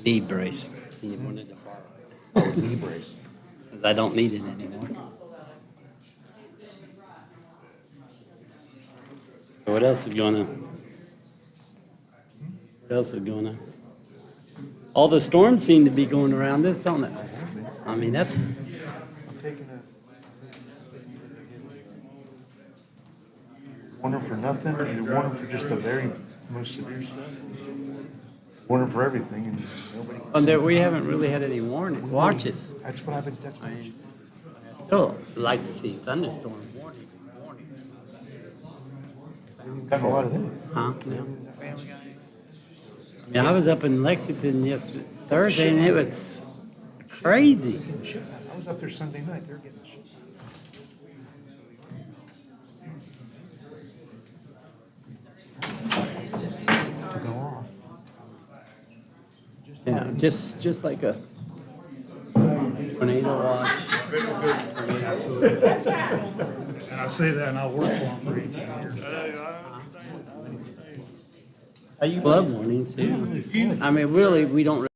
Knee brace. He wanted to borrow Oh, knee brace. it, 'cause I don't need it anymore. So what else is going on? What else is going on? All the storms seem to be going around this, don't it? I mean, that's, I'm taking a warning for nothing, either warning for just the very most severe stuff, warning for everything, and nobody. we haven't really had any warning, watches. That's what I've been, that's what I I'm. mean, still like to see thunderstorm warning. Gotten a lot of them. Huh? No. Yeah, I was up in Lexington yesterday, Thursday, and it was crazy. Shit, I was up there Sunday night, they're getting shit. To go off. Yeah, just like a tornado watch. And I say that and I work for them for 18 years. Flood warnings too. I mean, really, we don't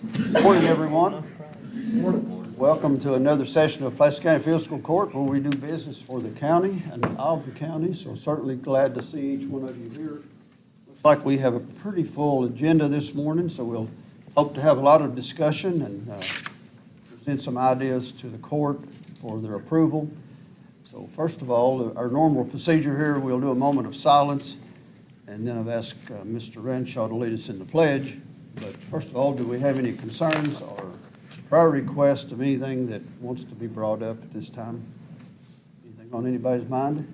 Morning, everyone. Welcome to another session of Pulaski County Fiscal Court where we do business for the county and of the county. So certainly glad to see each one of you here. Looks like we have a pretty full agenda this morning, so we'll hope to have a lot of discussion and present some ideas to the court for their approval. So first of all, our normal procedure here, we'll do a moment of silence, and then I've asked Mr. Renshaw to lead us in the pledge. But first of all, do we have any concerns or prior requests of anything that wants to be brought up at this time? Anything on anybody's mind?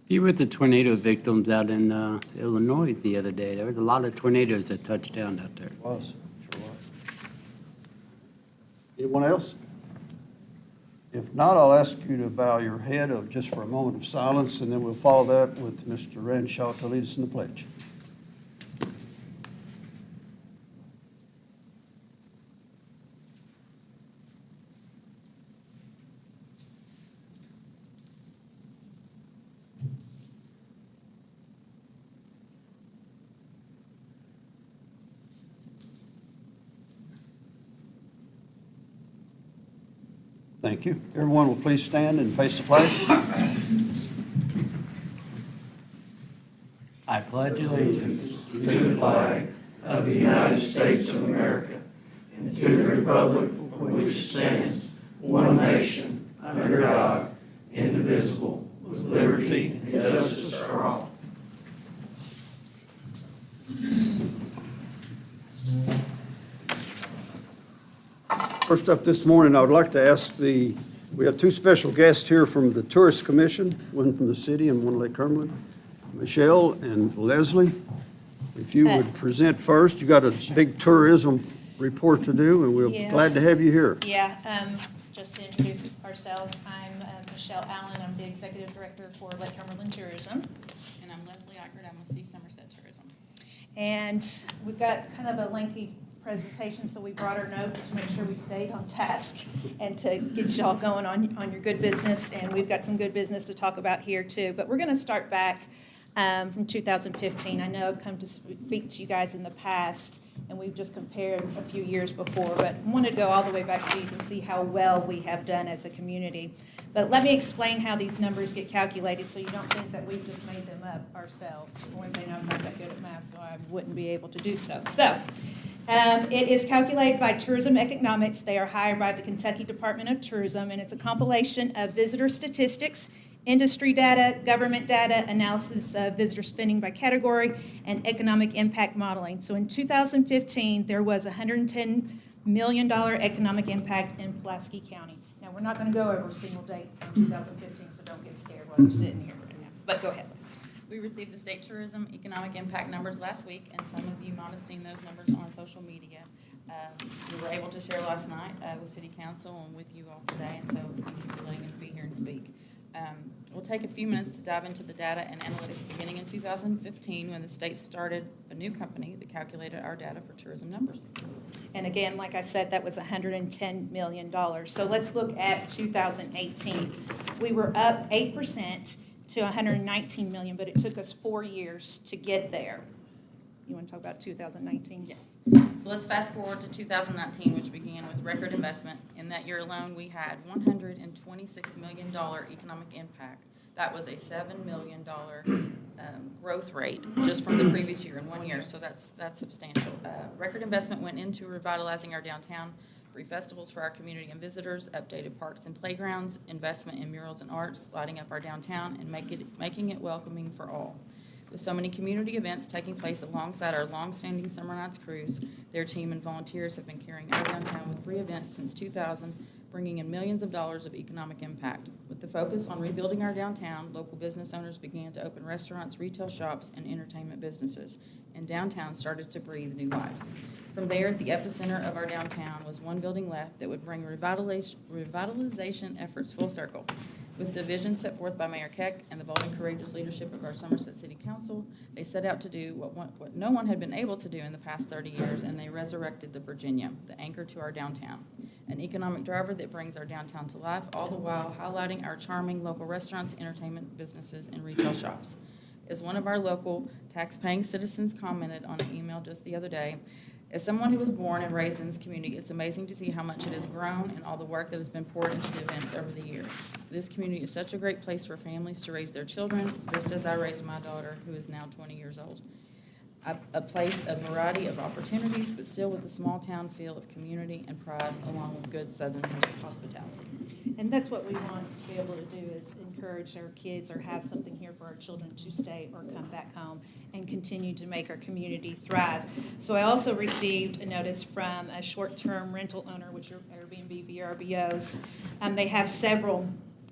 You were with the tornado victims out in Illinois the other day. There was a lot of tornadoes that touched down out there. It was, sure was. Anyone else? If not, I'll ask you to bow your head just for a moment of silence, and then we'll follow that with Mr. Renshaw to lead us in the pledge. Thank you. Everyone will please stand and face the flag. I pledge allegiance to the flag of the United States of America and to the republic for which it stands, one nation, under God, indivisible, with liberty and justice for all. First up this morning, I would like to ask we have two special guests here from the Tourist Commission, one from the city and one Lake Cumberland, Michelle and Leslie. If you would present first, you got a big tourism report to do, and we're glad to have you here. Yeah, just to introduce ourselves, I'm Michelle Allen. I'm the Executive Director for Lake Cumberland Tourism. And I'm Leslie Eckert. I'm with Sea Somerset Tourism. And we've got kind of a lengthy presentation, so we brought our notes to make sure we stayed on task and to get you all going on your good business. And we've got some good business to talk about here too. But we're going to start back from 2015. I know I've come to speak to you guys in the past, and we've just compared a few years before, but I wanted to go all the way back so you can see how well we have done as a community. But let me explain how these numbers get calculated so you don't think that we've just made them up ourselves. For one thing, I'm not that good at math, so I wouldn't be able to do so. It is calculated by Tourism Economics. They are hired by the Kentucky Department of Tourism, and it's a compilation of visitor statistics, industry data, government data, analysis of visitor spending by category, and economic impact modeling. So in 2015, there was $110 million economic impact in Pulaski County. Now, we're not going to go over a single date from 2015, so don't get scared while you're sitting here right now. But go ahead, Liz. We received the state tourism economic impact numbers last week, and some of you might have seen those numbers on social media. We were able to share last night with City Council and with you all today, and so thank you for letting us be here and speak. We'll take a few minutes to dive into the data and analytics beginning in 2015 when the state started a new company that calculated our data for tourism numbers. And again, like I said, that was $110 million. So let's look at 2018. We were up 8% to $119 million, but it took us 4 years to get there. You want to talk about 2019? Yes. So let's fast forward to 2019, which began with record investment. In that year alone, we had $126 million economic impact. That was a $7 million growth rate just from the previous year in 1 year, so that's substantial. Record investment went into revitalizing our downtown, free festivals for our community and visitors, updated parks and playgrounds, investment in murals and arts, lighting up our downtown, and making it welcoming for all. With so many community events taking place alongside our long-standing Summer Nights cruise, their team and volunteers have been carrying our downtown with free events since 2000, bringing in millions of dollars of economic impact. With the focus on rebuilding our downtown, local business owners began to open restaurants, retail shops, and entertainment businesses, and downtown started to breathe new life. From there, at the epicenter of our downtown was one building left that would bring revitalization efforts full circle. With the vision set forth by Mayor Keck and the bold and courageous leadership of our Somerset City Council, they set out to do what no one had been able to do in the past 30 years, and they resurrected the Virginia, the anchor to our downtown, an economic driver that brings our downtown to life, all the while highlighting our charming local restaurants, entertainment businesses, and retail shops. As one of our local tax-paying citizens commented on an email just the other day, As someone who was born and raised in this community, it's amazing to see how much it has grown and all the work that has been poured into the events over the years. This community is such a great place for families to raise their children, just as I raised my daughter, who is now 20 years old. A place of variety of opportunities, but still with a small town feel of community and pride, along with good Southern hospitality. And that's what we want to be able to do, is encourage our kids or have something here for our children to stay or come back home and continue to make our community thrive. So I also received a notice from a short-term rental owner, which are Airbnb VRBOs. They have several,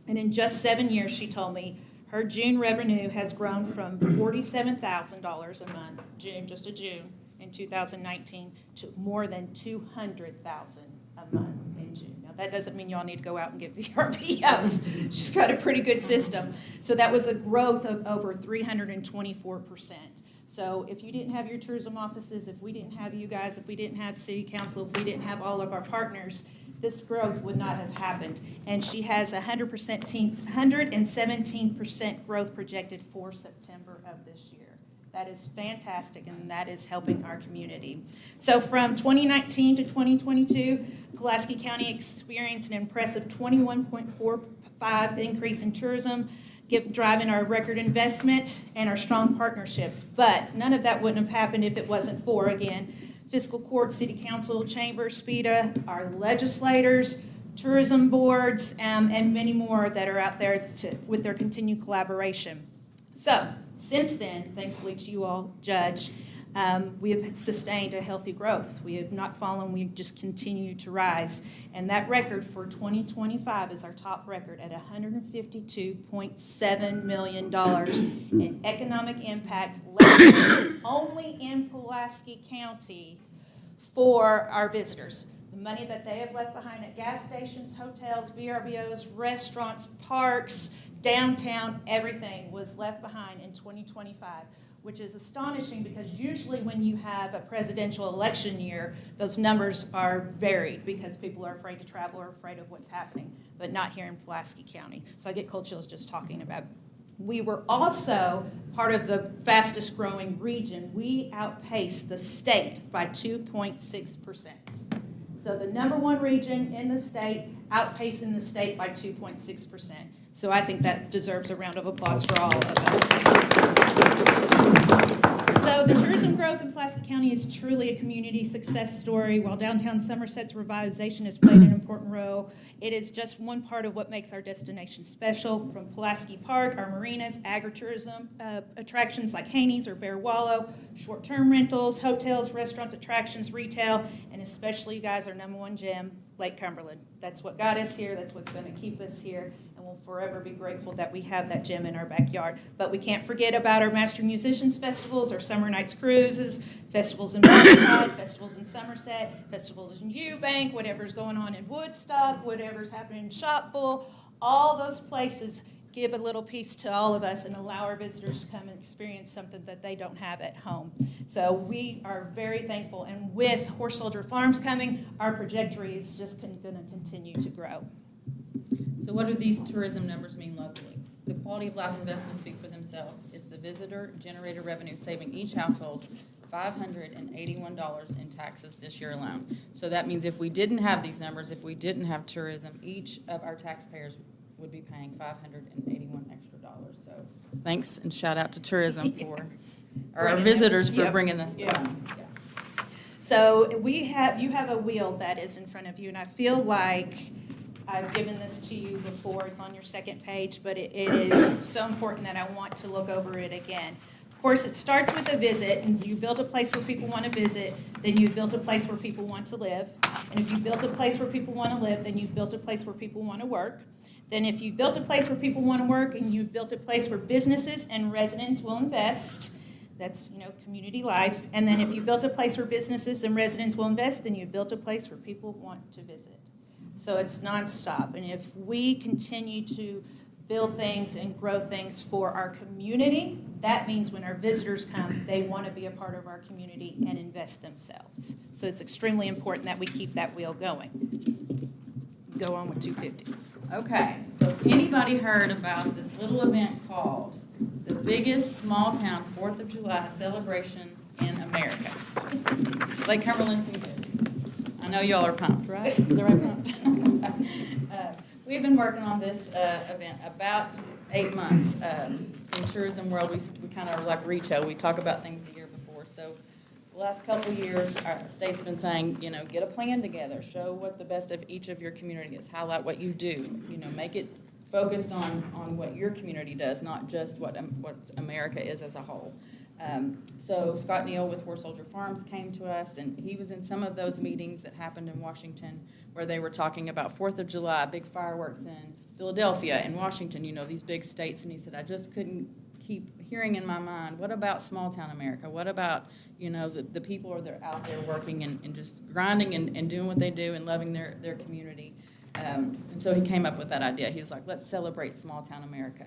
and in just 7 years, she told me, her June revenue has grown from $47,000 a month, just a June, in 2019, to more than $200,000 a month in June. Now, that doesn't mean y'all need to go out and get VRBOs. She's got a pretty good system. So that was a growth of over 324%. So if you didn't have your tourism offices, if we didn't have you guys, if we didn't have city council, if we didn't have all of our partners, this growth would not have happened. And she has 117% growth projected for September of this year. That is fantastic, and that is helping our community. So from 2019 to 2022, Pulaski County experienced an impressive 21.45% increase in tourism, driving our record investment and our strong partnerships. But none of that wouldn't have happened if it wasn't for, again, Fiscal Court, City Council, Chamber, SPEDA, our legislators, tourism boards, and many more that are out there with their continued collaboration. So, since then, thankfully to you all, Judge, we have sustained a healthy growth. We have not fallen, we've just continued to rise. And that record for 2025 is our top record at $152.7 million in economic impact left only in Pulaski County for our visitors. The money that they have left behind at gas stations, hotels, VRBOs, restaurants, parks, downtown, everything was left behind in 2025, which is astonishing because usually when you have a presidential election year, those numbers are varied because people are afraid to travel or afraid of what's happening, but not here in Pulaski County. So I get cold chills just talking about it. We were also part of the fastest growing region. We outpaced the state by 2.6%. So the number one region in the state, outpacing the state by 2.6%. So I think that deserves a round of applause for all of us. So the tourism growth in Pulaski County is truly a community success story. While downtown Somerset's revitalization has played an important role, it is just one part of what makes our destination special. From Pulaski Park, our marinas, agritourism attractions like Haney's or Bear Wallow, short-term rentals, hotels, restaurants, attractions, retail, and especially, you guys, our number one gem, Lake Cumberland. That's what got us here. That's what's going to keep us here. And we'll forever be grateful that we have that gem in our backyard. But we can't forget about our Master Musicians Festivals, our Summer Nights Cruises, festivals in Burnside, festivals in Somerset, festivals in Eubank, whatever's going on in Woodstock, whatever's happening in Shopville. All those places give a little piece to all of us and allow our visitors to come and experience something that they don't have at home. So we are very thankful. And with Horse Soldier Farms coming, our trajectory is just going to continue to grow. So what do these tourism numbers mean locally? The quality of life investments speak for themselves. It's the visitor-generated revenue saving each household $581 in taxes this year alone. So that means if we didn't have these numbers, if we didn't have tourism, each of our taxpayers would be paying $581 extra dollars. So thanks and shout out to tourism for our visitors for bringing this down. Yeah. So you have a wheel that is in front of you, and I feel like I've given this to you before. It's on your second page, but it is so important that I want to look over it again. Of course, it starts with a visit, and you build a place where people want to visit, then you build a place where people want to live. And if you built a place where people want to live, then you built a place where people want to work. Then if you built a place where people want to work and you built a place where businesses and residents will invest, that's, community life. And then if you built a place where businesses and residents will invest, then you built a place where people want to visit. So it's nonstop. And if we continue to build things and grow things for our community, that means when our visitors come, they want to be a part of our community and invest themselves. So it's extremely important that we keep that wheel going. Go on with 250. Okay, so if anybody heard about this little event called the biggest small town 4th of July celebration in America? Lake Cumberland 250. I know y'all are pumped, right? Is everybody pumped? We've been working on this event about 8 months. In tourism world, we kind of are like retail. We talk about things the year before. So the last couple of years, our state's been saying, you know, get a plan together, show what the best of each of your community is, highlight what you do, you know, make it focused on what your community does, not just what America is as a whole. So Scott Neal with Horse Soldier Farms came to us, and he was in some of those meetings that happened in Washington where they were talking about 4th of July, big fireworks in Philadelphia and Washington, you know, these big states. And he said, I just couldn't keep hearing in my mind, what about small town America? What about, you know, the people that are out there working and just grinding and doing what they do and loving their community? And so he came up with that idea. He was like, let's celebrate small town America.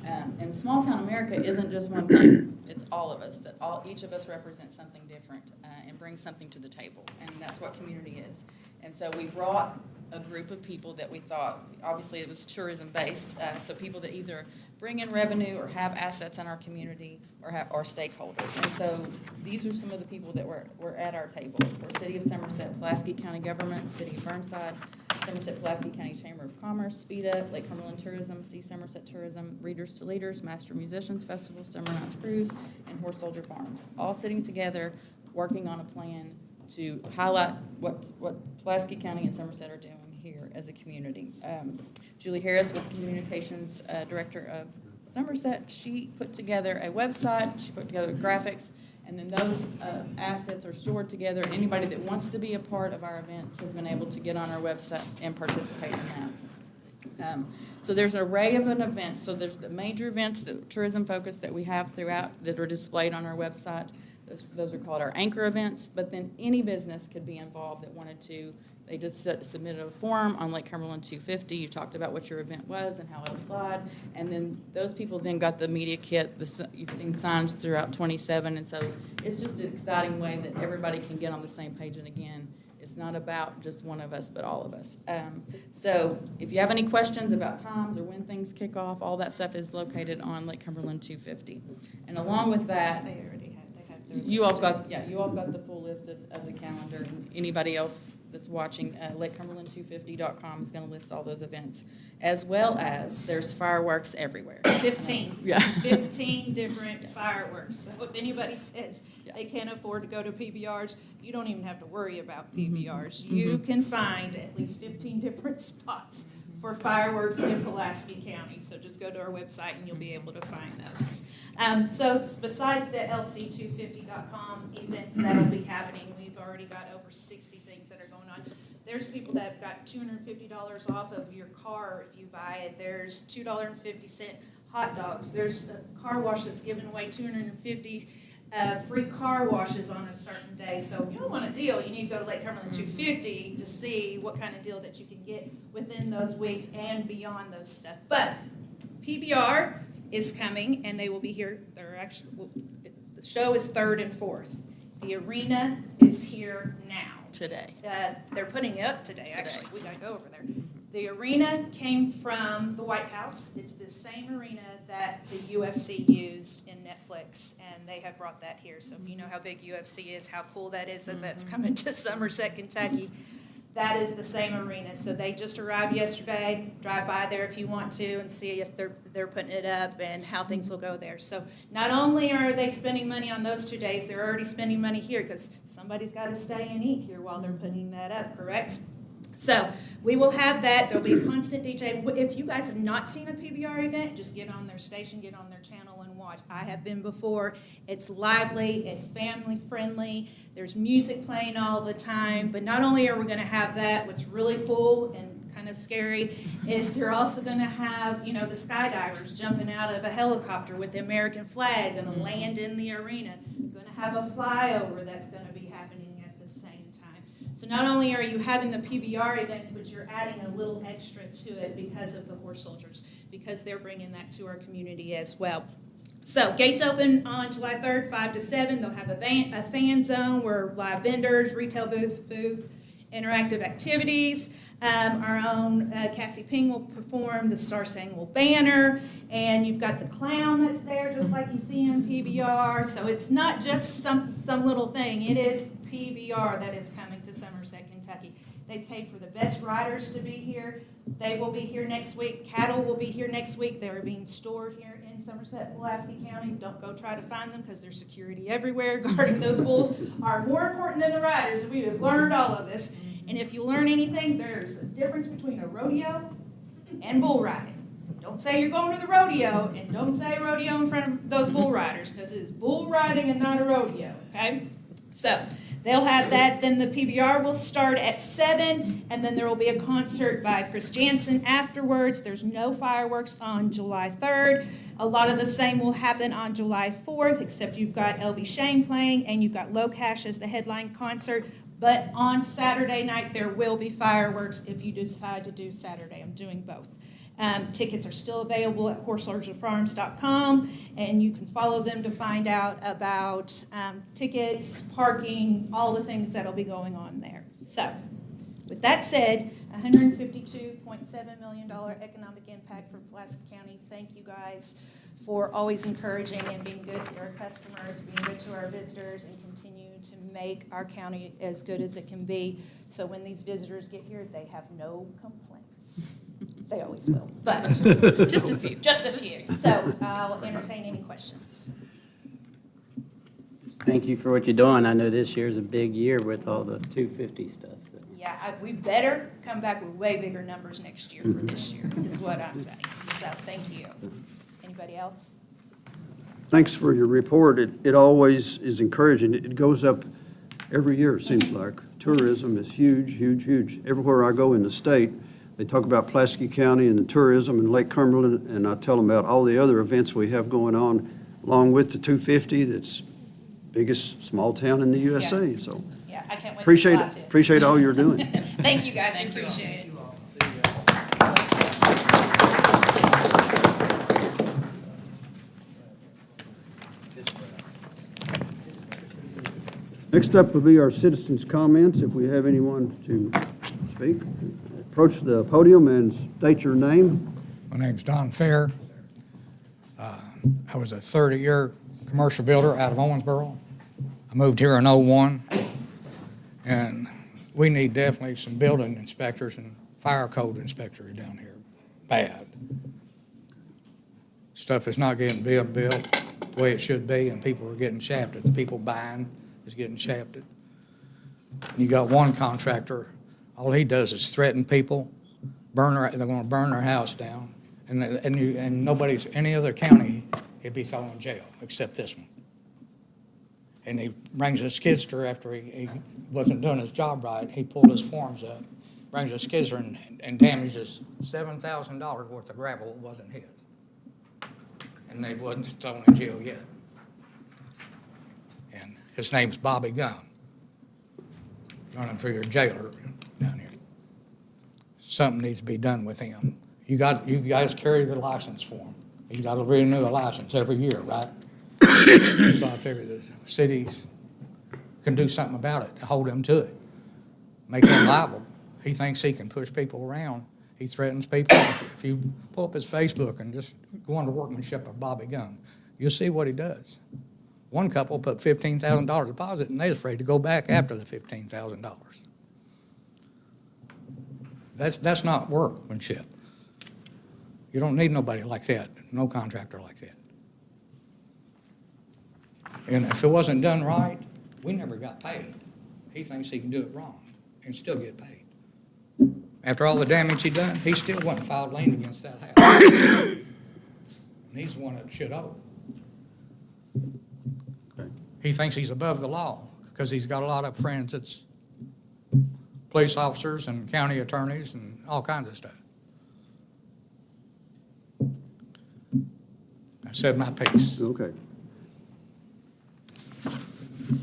And small town America isn't just one thing. It's all of us, that each of us represent something different and bring something to the table. And that's what community is. And so we brought a group of people that we thought, obviously it was tourism based, so people that either bring in revenue or have assets in our community or stakeholders. And so these are some of the people that were at our table. We're City of Somerset, Pulaski County Government, City of Burnside, Somerset Pulaski County Chamber of Commerce, SPEDA, Lake Cumberland Tourism, See Somerset Tourism, Readers to Leaders, Master Musicians Festival, Summer Nights Cruise, and Horse Soldier Farms, all sitting together working on a plan to highlight what Pulaski County and Somerset are doing here as a community. Julie Harris, with Communications Director of Somerset, she put together a website, she put together graphics, and then those assets are stored together, and anybody that wants to be a part of our events has been able to get on our website and participate in that. So there's an array of events. So there's the major events, the tourism focus that we have throughout that are displayed on our website. Those are called our anchor events, but then any business could be involved that wanted to. They just submitted a form on Lake Cumberland 250. You talked about what your event was and how it applied, and then those people then got the media kit. You've seen signs throughout 27, and so it's just an exciting way that everybody can get on the same page. And again, it's not about just one of us, but all of us. So if you have any questions about times or when things kick off, all that stuff is located on Lake Cumberland 250. And along with that, They already have, they have their you all list. got the full list of the calendar, and anybody else that's watching, LakeCumberland250.com is going to list all those events, as well as there's fireworks everywhere. 15. Yeah. 15 different Yes. fireworks. So if anybody says Yeah. they can't afford to go to PBRs, you don't even have to worry about Mm-hmm. PBRs. You can find at least 15 different spots for fireworks in Pulaski County. So just go to our website and you'll be able to find those. So besides the LC250.com events that'll be happening, we've already got over 60 things that are going on. There's people that have got $250 off of your car if you buy it. There's $2.50 hot dogs. There's a car wash that's giving away 250 free car washes on a certain day. So if you don't want a deal, you need to go to Lake Cumberland 250 to see what kind of deal that you can get within those weeks and beyond those stuff. But PBR is coming, and they will be here. The show is 3rd and 4th. The arena is here now. Today. They're putting it up today, actually. We gotta go over there. The arena came from the White House. It's the same arena that the UFC used in Netflix, and they have brought that here. So if you know how big UFC is, how cool that is that that's coming to Somerset, Kentucky, that is the same arena. So they just arrived yesterday. Drive by there if you want to and see if they're putting it up and how things will go there. So not only are they spending money on those 2 days, they're already spending money here because somebody's got to stay and eat here while they're putting that up, correct? So we will have that. There'll be a constant DJ. If you guys have not seen a PBR event, just get on their station, get on their channel and watch. I have been before. It's lively. It's family friendly. There's music playing all the time. But not only are we going to have that, what's really cool and kind of scary is they're also going to have, the skydivers jumping out of a helicopter with the American flag, going to land in the arena. Going to have a flyover that's going to be happening at the same time. So not only are you having the PBR events, but you're adding a little extra to it because of the horse soldiers, because they're bringing that to our community as well. So gates open on July 3rd, 5 to 7. They'll have a fan zone where live vendors, retail booths, food, interactive activities. Our own Cassie Ping will perform the Star Spangled Banner, and you've got the clown that's there, just like you see in PBR. So it's not just some little thing. It is PBR that is coming to Somerset, Kentucky. They paid for the best riders to be here. They will be here next week. Cattle will be here next week. They are being stored here in Somerset, Pulaski County. Don't go try to find them because there's security everywhere guarding those bulls are more important than the riders. We have learned all of this. And if you learn anything, there's a difference between a rodeo and bull riding. Don't say you're going to the rodeo, and don't say rodeo in front of those bull riders, because it is bull riding and not a rodeo, okay? So they'll have that. Then the PBR will start at 7, and then there will be a concert by Chris Jansen afterwards. There's no fireworks on July 3rd. A lot of the same will happen on July 4th, except you've got LV Shane playing, and you've got Low Cash as the headline concert. But on Saturday night, there will be fireworks if you decide to do Saturday. I'm doing both. Tickets are still available at horselargerfarms.com, and you can follow them to find out about tickets, parking, all the things that'll be going on there. So, with that said, $152.7 million economic impact for Pulaski County. Thank you guys for always encouraging and being good to our customers, being good to our visitors, and continue to make our county as good as it can be. So when these visitors get here, they have no complaints. They always will, but Just a few. just a few. So I'll entertain any questions. Thank you for what you're doing. I know this year's a big year with all the 250 stuff. So. Yeah, we better come back with way bigger numbers next year for this year, is what I'm saying. So thank you. Anybody else? Thanks for your report. It always is encouraging. It goes up every year, it seems like. Tourism is huge, huge, huge. Everywhere I go in the state, they talk about Pulaski County and the tourism and Lake Cumberland, and I tell them about all the other events we have going on, along with the 250, that's biggest small town in the USA. So Yeah, I can't wait to July 5th. appreciate all you're doing. Thank you, guys. I Thank you all. appreciate it. Next up will be our citizens' comments. If we have anyone to speak, approach the podium and state your name. My name's Don Fair. I was a 30-year commercial builder out of Owensboro. I moved here in '01, and we need definitely some building inspectors and fire code inspectors down here, bad. Stuff is not getting built the way it should be, and people are getting shafted. The people buying is getting shafted. You got one contractor, all he does is threaten people, they're gonna burn their house down, and nobody's, any other county, he'd be thrown in jail, except this one. And he brings a skidster after he wasn't doing his job right. He pulled his forms up, brings a skidster and damages $7,000 worth of gravel that wasn't his. And they wasn't thrown in jail yet. And his name's Bobby Gunn, running for your jailer down here. Something needs to be done with him. You guys carry the license for him. He's got to renew a license every year, right? So I figured the cities can do something about it, hold him to it, make him liable. He thinks he can push people around. He threatens people. If you pull up his Facebook and just go on to workmanship of Bobby Gunn, you'll see what he does. One couple put $15,000 deposit, and they're afraid to go back after the $15,000. That's not workmanship. You don't need nobody like that, no contractor like that. And if it wasn't done right, we never got paid. He thinks he can do it wrong and still get paid. After all the damage he done, he still went and filed lien against that house. And he's the one that should owe. He thinks he's above the law because he's got a lot of friends that's police officers and county attorneys and all kinds of stuff. I said my piece. Okay.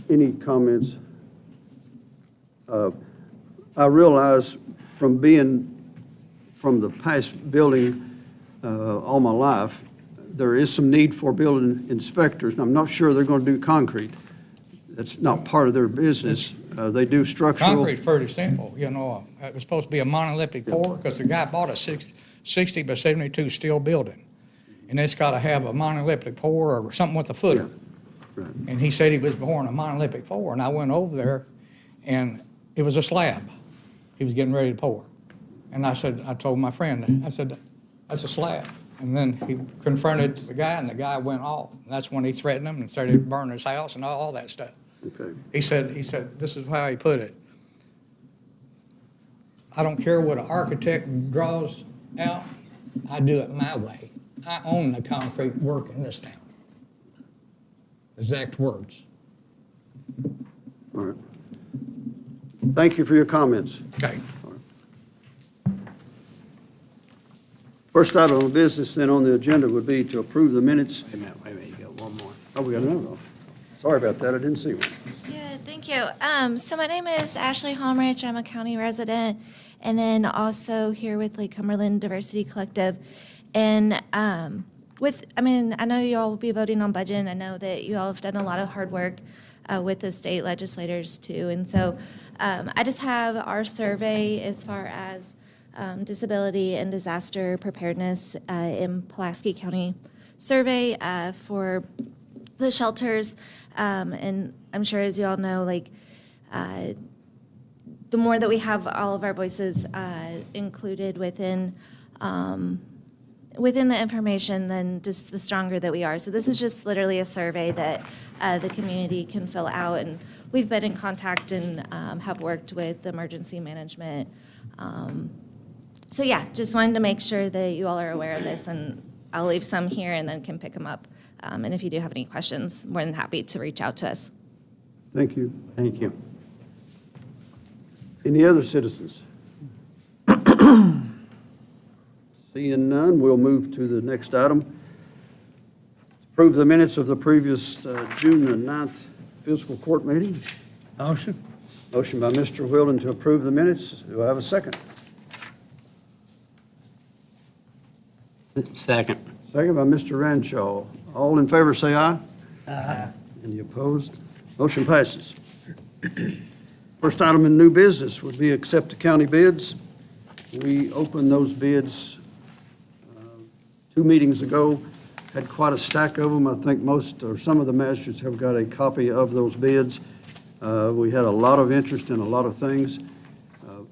Any comments? I realize from being from the past building all my life, there is some need for building inspectors, and I'm not sure they're going to do concrete. That's not part of their business. They do structural. Concrete's pretty simple, you know. It was supposed to be a monolithic pour because the guy bought a 60 by 72 steel building. And it's got to have a monolithic pour or something with a footer. Right. And he said he was pouring a monolithic pour, and I went over there, and it was a slab. He was getting ready to pour. And I told my friend, I said, that's a slab. And then he confronted the guy, and the guy went off. And that's when he threatened him and started burning his house and all that stuff. Okay. He said, this is how he put it. I don't care what an architect draws out, I do it my way. I own the concrete work in this town. Exact words. All right. Thank you for your comments. Okay. First item of business then on the agenda would be to approve the minutes. Wait a minute, you got one more. Oh, we got another one. Sorry about that, I didn't see one. Yeah, thank you. So my name is Ashley Holmrich. I'm a county resident, and then also here with Lake Cumberland Diversity Collective. And I know you all will be voting on budget, and I know that you all have done a lot of hard work with the state legislators too. And so I just have our survey as far as disability and disaster preparedness in Pulaski County survey for the shelters. And I'm sure, as you all know, the more that we have all of our voices included within the information, then just the stronger that we are. So this is just literally a survey that the community can fill out, and we've been in contact and have worked with emergency management. So yeah, just wanted to make sure that you all are aware of this, and I'll leave some here and then can pick them up. And if you do have any questions, more than happy to reach out to us. Thank you. Thank you. Any other citizens? Seeing none, we'll move to the next item. Approve the minutes of the previous June the 9th fiscal court meeting. Motion? Motion by Mr. Wheeldon to approve the minutes. Do I have a second? Second. Second by Mr. Ranshaw. All in favor, say aye. Aye. Any opposed? Motion passes. First item in new business would be accept the county bids. We opened those bids 2 meetings ago, had quite a stack of them. I think most or some of the magistrates have got a copy of those bids. We had a lot of interest in a lot of things. So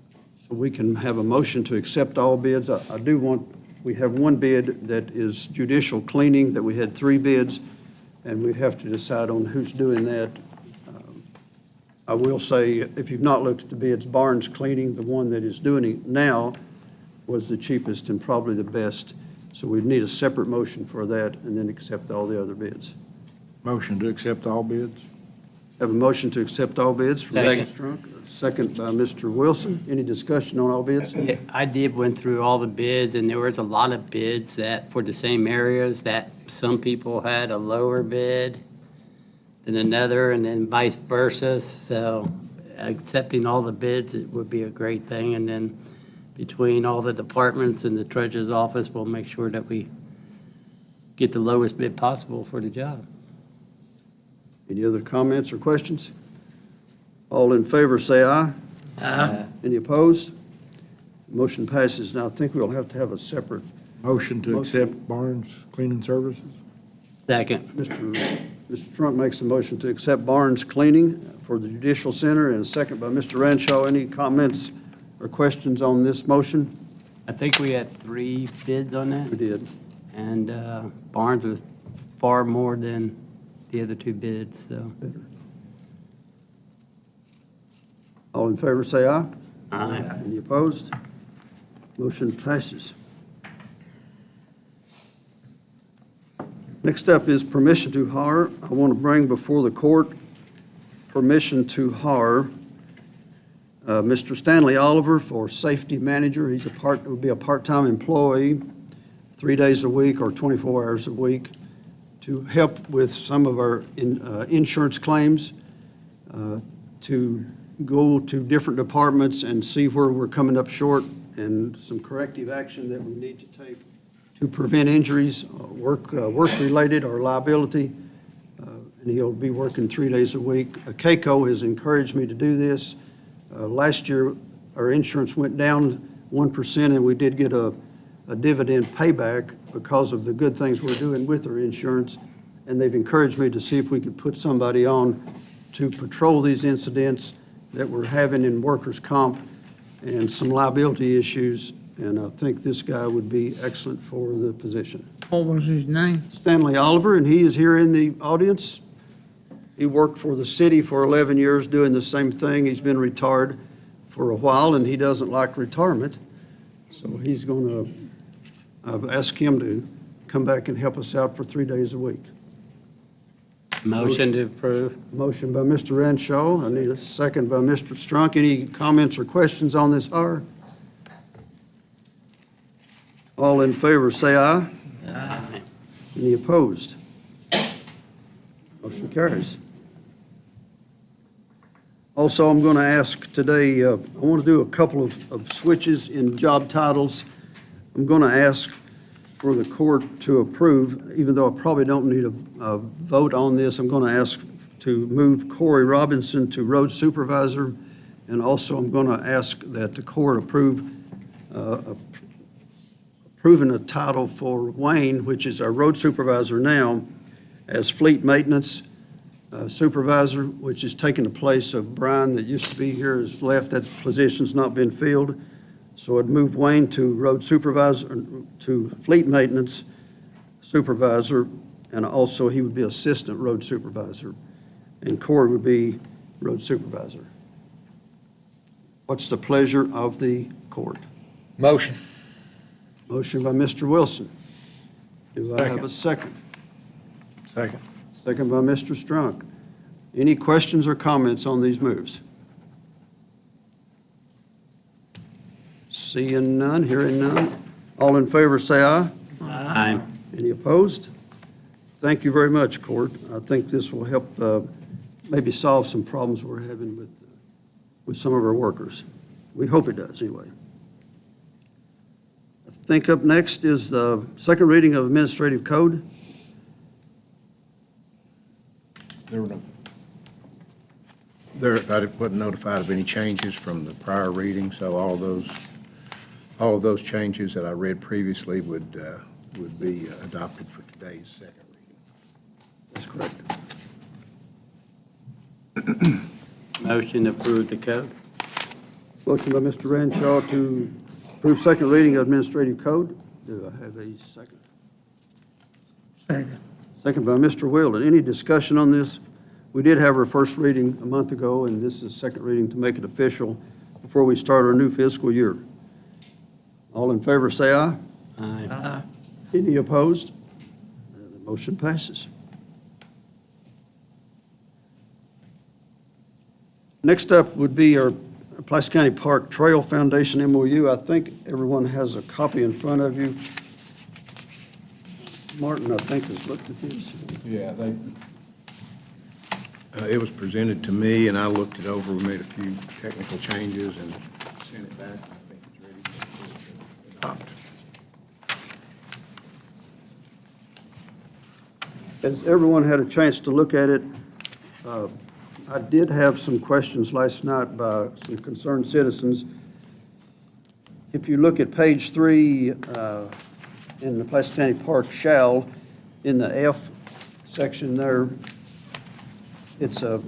we can have a motion to accept all bids. We have one bid that is judicial cleaning, that we had 3 bids, and we'd have to decide on who's doing that. I will say, if you've not looked at the bids, Barnes Cleaning, the one that is doing it now, was the cheapest and probably the best. So we'd need a separate motion for that and then accept all the other bids. Motion to accept all bids? Have a motion to accept all bids from Second. Mr. Strunk, a second by Mr. Wilson. Any discussion on all bids? Yeah, I went through all the bids, and there was a lot of bids that, for the same areas, that some people had a lower bid than another, and then vice versa. So accepting all the bids, it would be a great thing. And then between all the departments and the treasurer's office, we'll make sure that we get the lowest bid possible for the job. Any other comments or questions? All in favor, say aye. Aye. Any opposed? Motion passes. Now, I think we'll have to have a separate. Motion to accept Barnes Cleaning Services? Second. Mr. Trump makes a motion to accept Barnes Cleaning for the Judicial Center, and a second by Mr. Ranshaw. Any comments or questions on this motion? I think we had 3 bids on that. We did. And Barnes was far more than the other 2 bids, so. All in favor, say aye. Aye. Any opposed? Motion passes. Next up is permission to hire. I want to bring before the court permission to hire Mr. Stanley Oliver for safety manager. He's will be a part-time employee, 3 days a week or 24 hours a week, to help with some of our insurance claims, to go to different departments and see where we're coming up short and some corrective action that we need to take to prevent injuries, work-related or liability, and he'll be working 3 days a week. CAECO has encouraged me to do this. Last year, our insurance went down 1%, and we did get a dividend payback because of the good things we're doing with our insurance. And they've encouraged me to see if we could put somebody on to patrol these incidents that we're having in workers' comp and some liability issues. And I think this guy would be excellent for the position. What was his name? Stanley Oliver, and he is here in the audience. He worked for the city for 11 years doing the same thing. He's been retired for a while, and he doesn't like retirement. So he's going to, I've asked him to come back and help us out for 3 days a week. Motion to approve. Motion by Mr. Renshaw. I need a second by Mr. Strunk. Any comments or questions on this hire? All in favor, say aye. Aye. Any opposed? Motion carries. Also, I'm going to ask today, I want to do a couple of switches in job titles. I'm going to ask for the court to approve, even though I probably don't need a vote on this. I'm going to ask to move Corey Robinson to road supervisor, and also I'm going to ask that the court approve approving a title for Wayne, which is our road supervisor now, as fleet maintenance supervisor, which is taking the place of Brian that used to be here, has left. That position's not been filled. So I'd move Wayne to road supervisor, to fleet maintenance supervisor, and also he would be assistant road supervisor. And Corey would be road supervisor. What's the pleasure of the court? Motion. Motion by Mr. Wilson. Do I have a second? Second. Second by Mr. Strunk. Any questions or comments on these moves? Seeing none, hearing none. All in favor, say aye. Aye. Any opposed? Thank you very much, Court. I think this will help maybe solve some problems we're having with some of our workers. We hope it does, anyway. I think up next is the second reading of administrative code. I wasn't notified of any changes from the prior reading, so all of those changes that I read previously would be adopted for today's second reading. That's correct. Motion to approve the code. Motion by Mr. Renshaw to approve second reading of administrative code. Do I have a second? Second. Second by Mr. Weldon. Any discussion on this? We did have our first reading a month ago, and this is second reading to make it official before we start our new fiscal year. All in favor, say aye. Aye. Any opposed? The motion passes. Next up would be our Pulaski County Park Trail Foundation MOU. I think everyone has a copy in front of you. Martin, I think, has looked at this. Yeah, it was presented to me, and I looked it over. We made a few technical changes and sent it back. I think it's ready to adopt. Has everyone had a chance to look at it? I did have some questions last night by some concerned citizens. If you look at page 3 in the Pulaski County Park shall, in the F section there, it's a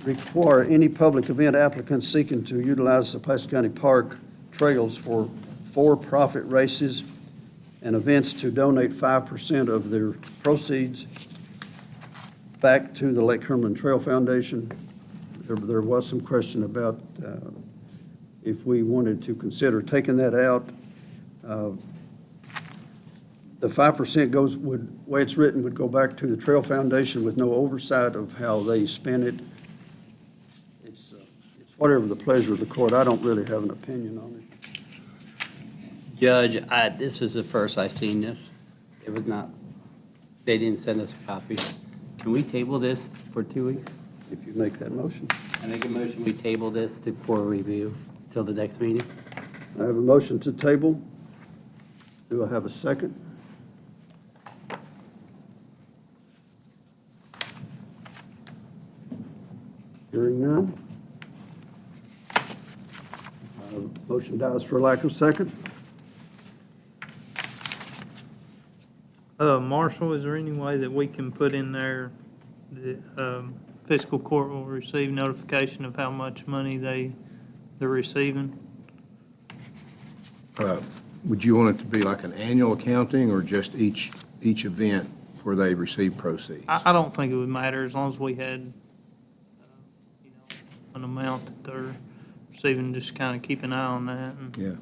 require any public event applicants seeking to utilize the Pulaski County Park trails for profit races and events to donate 5% of their proceeds back to the Lake Herman Trail Foundation. There was some question about if we wanted to consider taking that out. The 5% way it's written, would go back to the Trail Foundation with no oversight of how they spend it. It's whatever the pleasure of the court. I don't really have an opinion on it. Judge, this is the first I've seen this. It was not, they didn't send us a copy. Can we table this for 2 weeks? If you make that motion. I make a motion, we table this for review till the next meeting. I have a motion to table. Do I have a second? Hearing none. Motion dies for lack of second. Marshall, is there any way that we can put in there the fiscal court will receive notification of how much money they're receiving? Would you want it to be like an annual accounting or just each event where they receive proceeds? I don't think it would matter as long as we had, you know, an amount that they're receiving, just kind of keep an eye on that. And Yeah.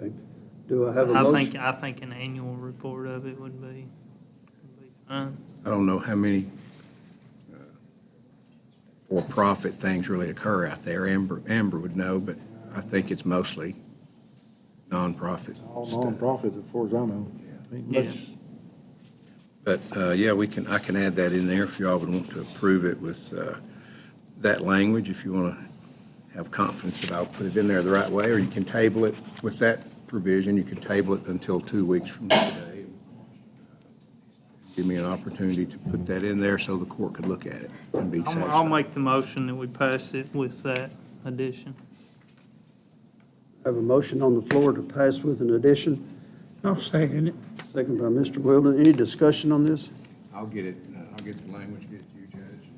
Okay. Do I have a motion? I think an annual report of it would be fine. I don't know how many for-profit things really occur out there. Amber would know, but I think it's mostly nonprofit All stuff. nonprofit, as far as I know. Ain't Yeah. much. But, yeah, I can add that in there if y'all would want to approve it with that language, if you want to have confidence that I'll put it in there the right way, or you can table it with that provision. You can table it until 2 weeks from today. Give me an opportunity to put that in there so the court could look at it and be I'll satisfied. make the motion that we pass it with that addition. I have a motion on the floor to pass with an addition. I'll second it. Second by Mr. Wilden. Any discussion on this? I'll get it, I'll get the language, get it to you, Judge,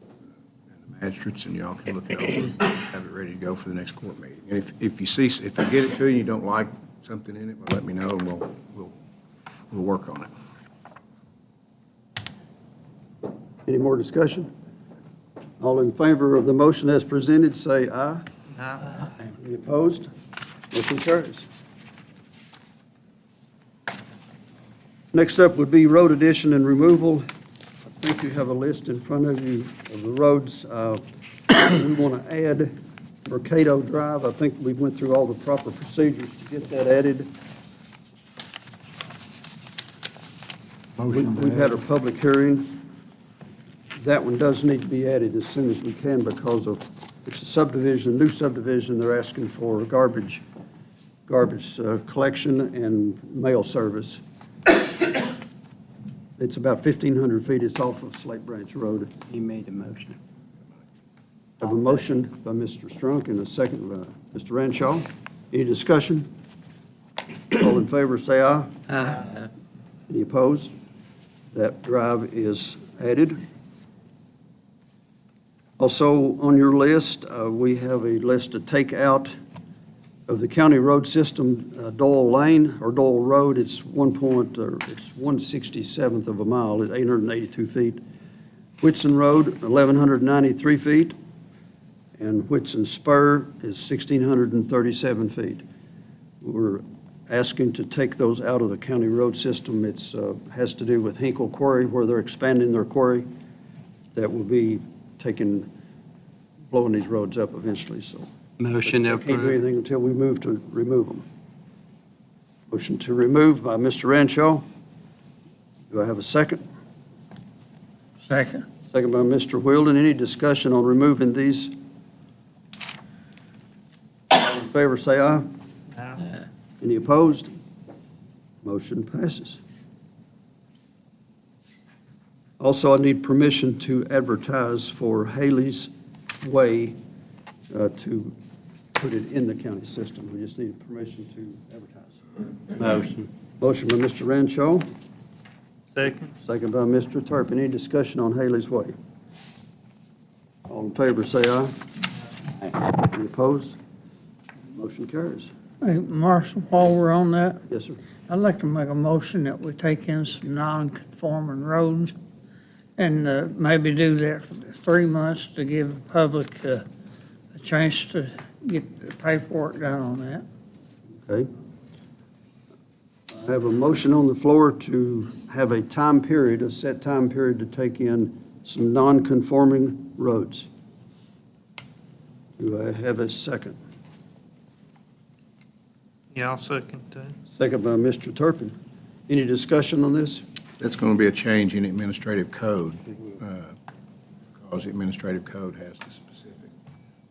and the magistrates, and y'all can look it over, have it ready to go for the next court meeting. And if I get it to you and you don't like something in it, well, let me know, and we'll work on it. Any more discussion? All in favor of the motion as presented, say aye. Any opposed? Motion carries. Next up would be road addition and removal. I think you have a list in front of you of the roads. We want to add Mercado Drive. I think we went through all the proper procedures to get that added. Motion to We've had a add. public hearing. That one does need to be added as soon as we can because of, it's a subdivision, new subdivision. They're asking for garbage collection and mail service. It's about 1,500 feet. It's off of Slate Branch Road. He made a motion. I have a motion by Mr. Strunk and a second by Mr. Renshaw. Any discussion? All in favor, say aye. Aye. Any opposed? That drive is added. Also, on your list, we have a list to take out of the county road system, Doyle Lane, or Doyle Road. It's 1/67th of a mile, it's 882 feet. Whitson Road, 1,193 feet, and Whitson Spur is 1,637 feet. We're asking to take those out of the county road system. It's has to do with Hinkle Quarry, where they're expanding their quarry. That will be blowing these roads up eventually, so. Motion to Can't do approve. anything until we move to remove them. Motion to remove by Mr. Renshaw. Do I have a second? Second. Second by Mr. Wilden. Any discussion on removing these? All in favor, say aye. Any opposed? Motion passes. Also, I need permission to advertise for Haley's Way to put it in the county system. We just need permission to advertise. Motion. Motion by Mr. Renshaw, Second. second by Mr. Turpin. Any discussion on Haley's Way? All in favor, say aye. Any opposed? Motion carries. Hey, Marshall, while we're on that, Yes, sir. I'd like to make a motion that we take in some non-conforming roads and maybe do that for 3 months to give the public a chance to get the paperwork done on that. Okay. I have a motion on the floor to have a time period, a set time period to take in some non-conforming roads. Do I have a second? Yeah, I'll second that. Second by Mr. Turpin. Any discussion on this? That's going to be a change in administrative code, because the administrative code has the specific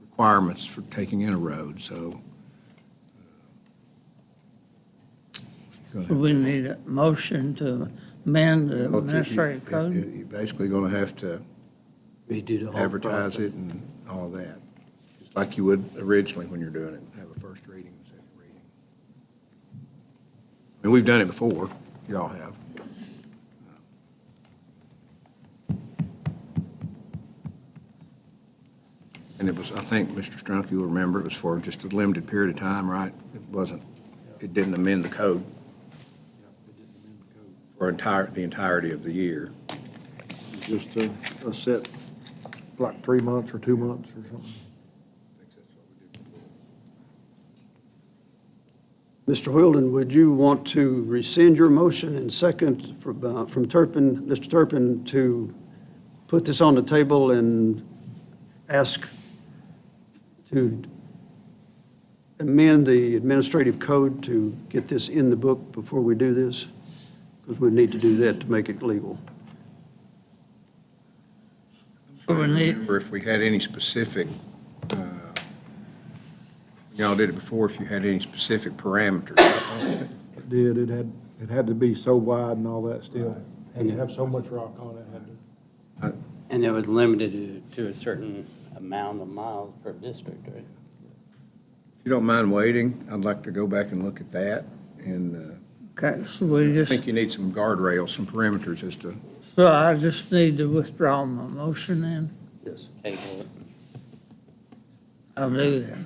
requirements for taking in a road, so. We need a motion to amend the Well, it's- administrative you- code? You're basically going to have to Redo the whole advertise process. it and all that, just like you would originally when you're doing it, have a first reading and second reading. And we've done it before, y'all have. And it was, I think, Mr. Strunk, you'll remember, it was for just a limited period of time, right? It didn't amend the code for the entirety of the year. Just a set, like 3 months or 2 months or something. Mr. Wilden, would you want to rescind your motion and second from Turpin, Mr. Turpin, to put this on the table and ask to amend the administrative code to get this in the book before we do this? Because we need to do that to make it legal. So we need, Remember, if we had any specific, y'all did it before, if you had any specific parameters. It did, it had to be so wide and all that still. Had to have so much rock on it, had to. And it was limited to a certain amount of miles per district, right? If you don't mind waiting, I'd like to go back and look at that, and okay, so we I just, think you need some guardrails, some parameters as to, so I just need to withdraw my motion then? Yes. Table it. I'll do that.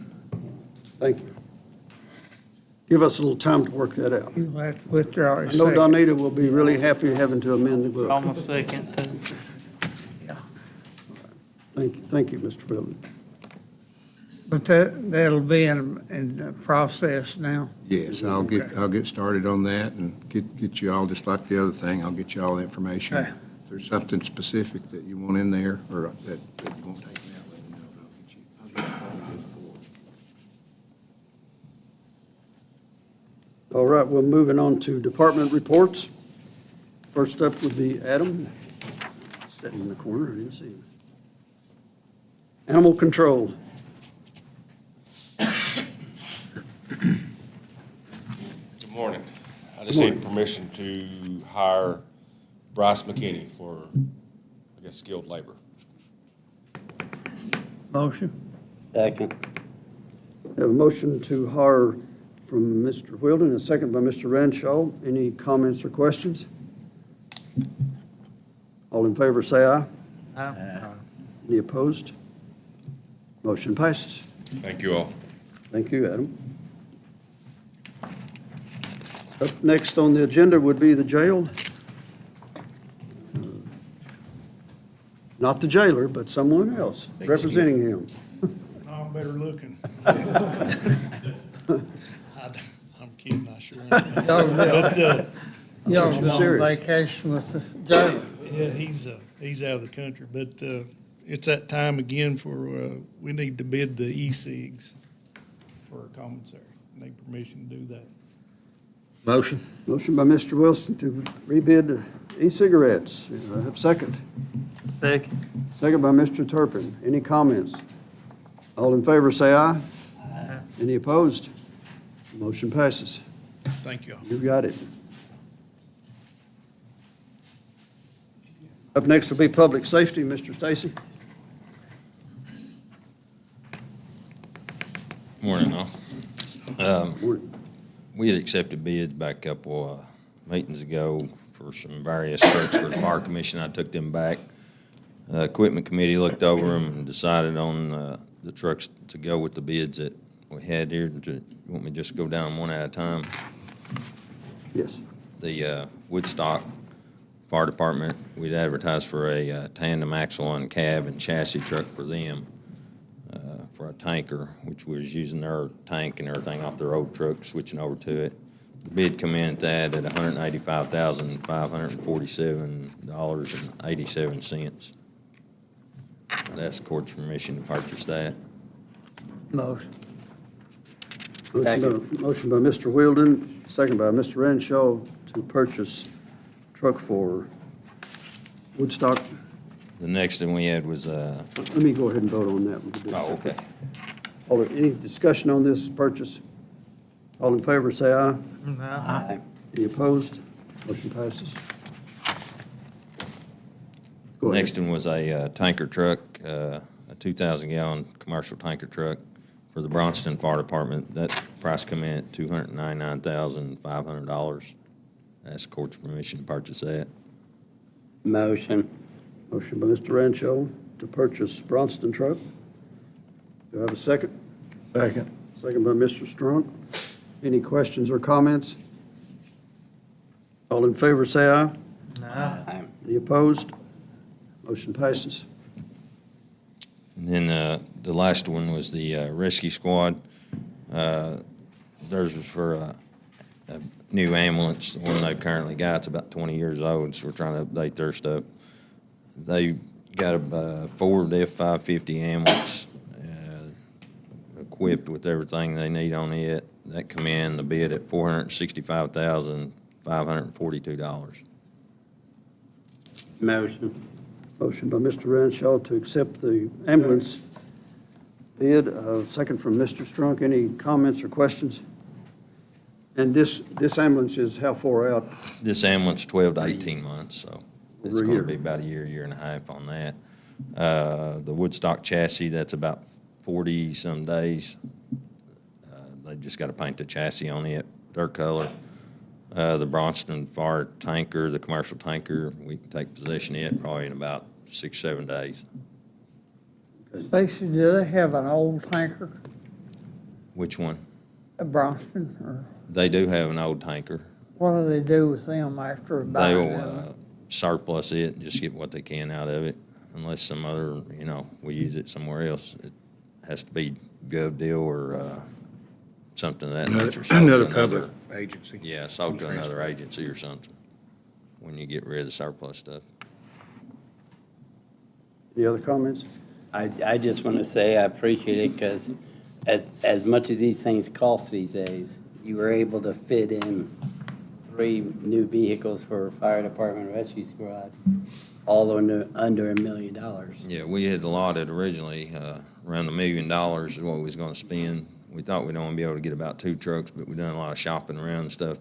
Thank you. Give us a little time to work that out. You'll have to withdraw your I know second. Donita will be really happy having to amend the book. Almost second too. Thank you, Mr. Wilden. But that'll be in the process now. yes, I'll get started on that and get you all, just like the other thing, I'll get you all the information. Okay. If there's something specific that you want in there, or that you want taken out, let me know, and I'll get it for you. All right, we're moving on to department reports. First up would be Adam, sitting in the corner, I didn't see him. Animal control. Good morning. I just need permission to hire Bryce McKinney for, I guess, skilled labor. Motion? Second. Have a motion to hire from Mr. Wilden, a second by Mr. Renshaw. Any comments or questions? All in favor, say aye. Any opposed? Motion passes. Thank you all. Thank you, Adam. Up next on the agenda would be the jail. Not the jailer, but someone else representing him. I'm better looking. I'm kidding, I sure am. But, Y'all I'm been on serious. vacation with the jailer? yeah, he's out of the country, but, it's that time again for, we need to bid the e-cigs for our commissary. Need permission to do that. Motion. Motion by Mr. Wilson to rebid e-cigarettes. I have a second. Second. Second by Mr. Turpin. Any comments? All in favor, say aye. Any opposed? Motion passes. Thank you all. You got it. Up next will be public safety. Mr. Stacy. Morning, all. Morning. We had accepted bids back a couple meetings ago for some various trucks for the fire commission. I took them back. Equipment committee looked over them and decided on the trucks to go with the bids that we had here. You want me to just go down one at a time? Yes. The Woodstock Fire Department, we'd advertised for a tandem axle and cab and chassis truck for them, for a tanker, which was using their tank and everything off their old truck, switching over to it. The bid come in at that at $185,547.87. I'd ask the court's permission to purchase that. Motion. Motion by Mr. Wilden, second by Mr. Renshaw to purchase truck for Woodstock. The next thing we had was, Let me go ahead and vote on that one. oh, okay. Any discussion on this purchase? All in favor, say aye. No. Any opposed? Motion passes. Go ahead. Next one was a tanker truck, a 2,000-gallon commercial tanker truck for the Bronson Fire Department. That price come in at $299,500. Ask court's permission to purchase that. Motion. Motion by Mr. Rancho to purchase Bronston truck. Do I have a second? Second. Second by Mr. Strunk. Any questions or comments? All in favor, say aye. Aye. Any opposed? Motion passes. And then the last one was the rescue squad. Theirs was for a new ambulance. The one they've currently got, it's about 20 years old, so we're trying to update their stuff. They got a Ford F-550 ambulance equipped with everything they need on it. That come in the bid at $465,542. Motion. Motion by Mr. Renshaw to accept the ambulance bid. Second from Mr. Strunk. Any comments or questions? And this ambulance is how far out? This ambulance 12 to 18 months, so it's Over a going year. to be about a year and a half on that. The Woodstock chassis, that's about 40-some days. They just got to paint the chassis on it, their color. The Bronson Fire tanker, the commercial tanker, we can take possession of it probably in about 6-7 days. Stacy, do they have an old tanker, Which one? a Bronston, or They do have an old tanker. what do they do with them after buying them? They'll surplus it and just get what they can out of it, unless some other, we use it somewhere else. It has to be gov deal or something of that nature. sold to Another public agency. Yeah, sold to another agency or something, when you get rid of the surplus stuff. Any other comments? I just want to say I appreciate it because as much as these things cost these days, you were able to fit in 3 new vehicles for fire department rescue squad, all under $1 million. Yeah, we had allotted originally around $1 million is what we was going to spend. We thought we'd only be able to get about 2 trucks, but we done a lot of shopping around and stuff.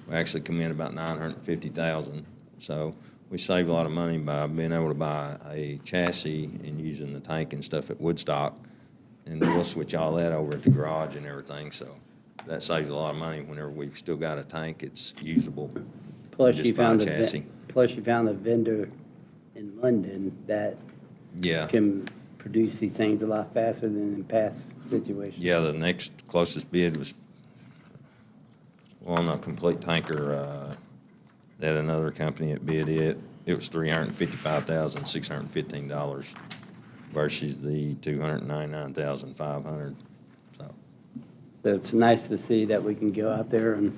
We actually come in about $950,000. So we saved a lot of money by being able to buy a chassis and using the tank and stuff at Woodstock. And we'll switch all that over at the garage and everything. So that saves a lot of money whenever we've still got a tank. It's usable. Plus Just you buy a found chassis. plus you found a vendor in London that Yeah. can produce these things a lot faster than in past situations. Yeah, the next closest bid was on a complete tanker, that another company that bid it. It was $355,615 versus the $299,500. So, So it's nice to see that we can go out there and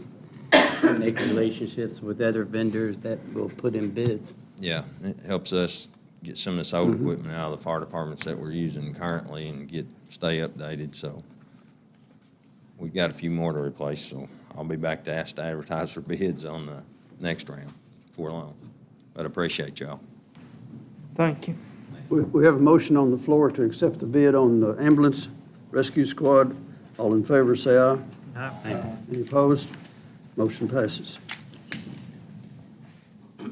make relationships with other vendors that will put in bids. yeah, it helps us get some of this old equipment out of the fire departments that we're using currently and stay updated. So we've got a few more to replace, so I'll be back to ask to advertise for bids on the next round before long. But I appreciate y'all. Thank you. We have a motion on the floor to accept the bid on the ambulance rescue squad. All in favor, say aye. Any opposed? Motion passes.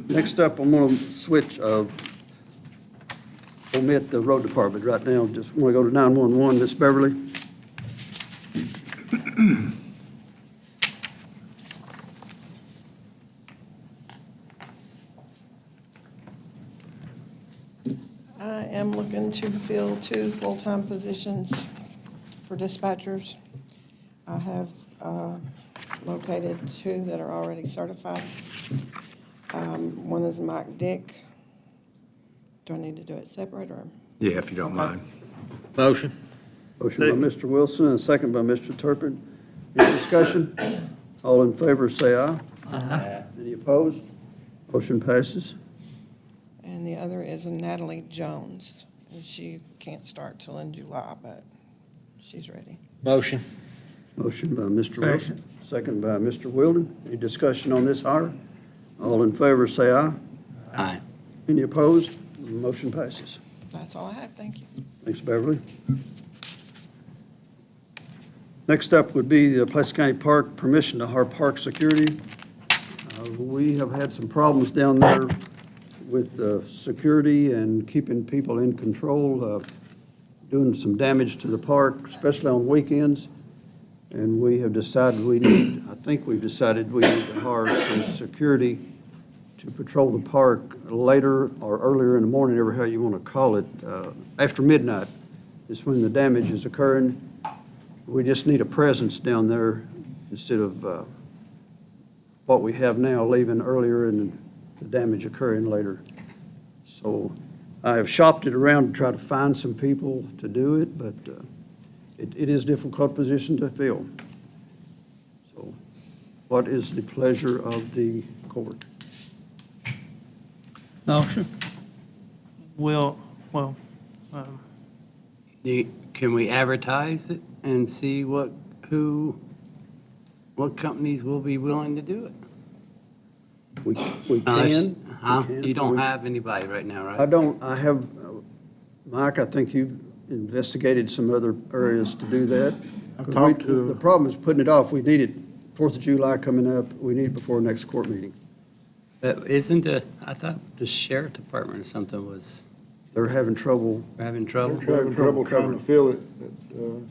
Next up, I'm going to switch, omit the road department right now. Just want to go to 911, Miss Beverly. I am looking to fill 2 full-time positions for dispatchers. I have located 2 that are already certified. One is Mike Dick. Do I need to do it separate or? Yeah, if you don't mind. Motion. Motion by Mr. Wilson and second by Mr. Turpin. Any discussion? All in favor, say aye. Any opposed? Motion passes. And the other is Natalie Jones. And she can't start till in July, but she's ready. Motion. Motion by Mr. Wilson, second by Mr. Wilden. Any discussion on this hire? All in favor, say aye. Aye. Any opposed? Motion passes. That's all I have. Thank you. Thanks, Beverly. Next up would be the Pulaski County Park, permission to hire park security. We have had some problems down there with security and keeping people in control, doing some damage to the park, especially on weekends. And we have decided I think we've decided we need to hire some security to patrol the park later or earlier in the morning, however how you want to call it. After midnight is when the damage is occurring. We just need a presence down there instead of what we have now, leaving earlier and the damage occurring later. So I have shopped it around to try to find some people to do it, but it is a difficult position to fill. So what is the pleasure of the court? Motion. Well, Can we advertise it and see what companies will be willing to do it? We Unless- can. Huh? We can. You don't have anybody right now, right? I have, Mike, I think you've investigated some other areas to do that. I've talked to- The problem is putting it off. We need it, 4th of July coming up, we need it before next court meeting. I thought the sheriff department or something was They're having trouble. having trouble. They're having trouble trying to fill it.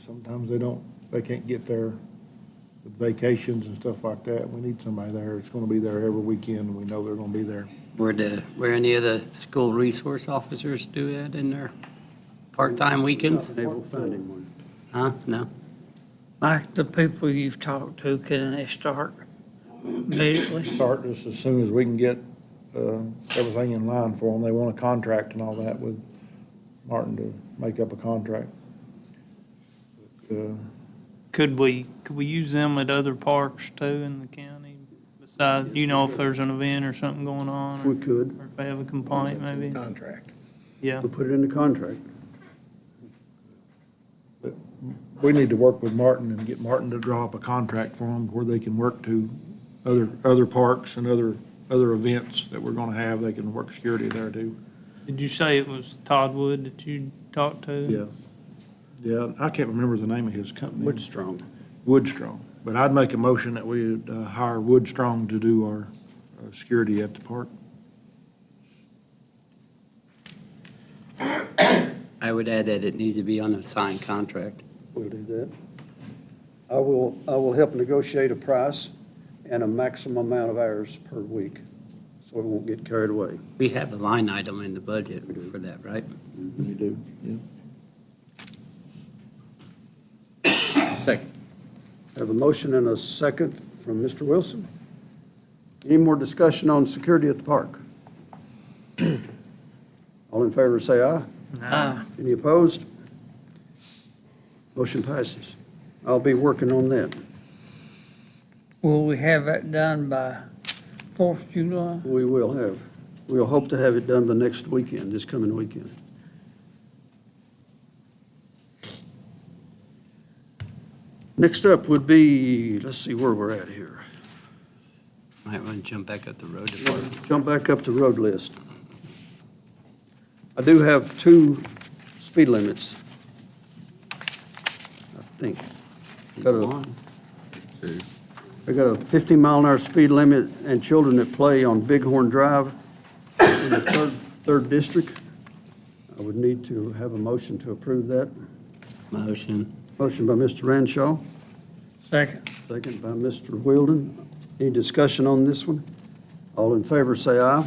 Sometimes they can't get there with vacations and stuff like that. We need somebody there. It's going to be there every weekend, and we know they're going to be there. Were any of the school resource officers do that in their part-time weekends? Not been able to find anyone. Huh? No? Like the people you've talked to, can they start immediately? Start just as soon as we can get everything in line for them. They want a contract and all that with Martin to make up a contract. could we use them at other parks too in the county? Besides, if there's an event or something going on? We could. Or if they have a complaint, maybe? Contract. Yeah. We'll put it in the contract. But we need to work with Martin and get Martin to draw up a contract for them where they can work to other parks and other events that we're going to have. They can work security there too. Did you say it was Todd Wood that you talked to? Yeah. Yeah, I can't remember the name of his company. Woodstrong. Woodstrong. But I'd make a motion that we would hire Woodstrong to do our security at the park. I would add that it needs to be on a signed contract. We'll do that. I will help negotiate a price and a maximum amount of hours per week, so we won't get carried away. We have a line item in the budget for that, right? We do, yeah. Second. Have a motion and a second from Mr. Wilson. Any more discussion on security at the park? All in favor, say aye. Aye. Any opposed? Motion passes. I'll be working on that. Will we have that done by 4th of July? We'll hope to have it done by next weekend, this coming weekend. Next up would be, let's see where we're at here. Might want to jump back up the road department. Jump back up to road list. I do have 2 speed limits, I think. I got a 50-mile-an-hour speed limit and children that play on Bighorn Drive in the third district. I would need to have a motion to approve that. Motion. Motion by Mr. Renshaw, Second. second by Mr. Wilden. Any discussion on this one? All in favor, say aye.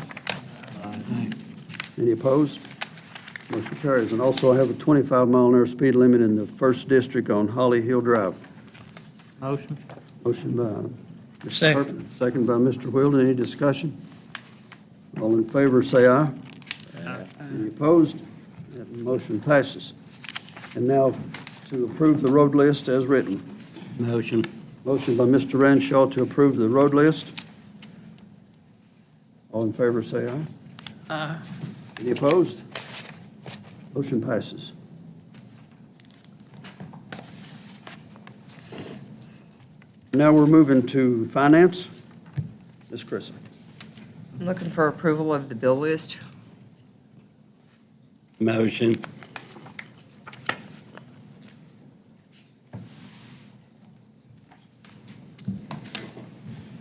Any opposed? Motion carries. And also, I have a 25-mile-an-hour speed limit in the first district on Holly Hill Drive. Motion? Motion by Mr. Second. Carpenter, second by Mr. Wilden. Any discussion? All in favor, say aye. Any opposed? That motion passes. And now to approve the road list as written. Motion. Motion by Mr. Renshaw to approve the road list. All in favor, say aye. Aye. Any opposed? Motion passes. Now we're moving to finance. Ms. Crisson. I'm looking for approval of the bill list. Motion.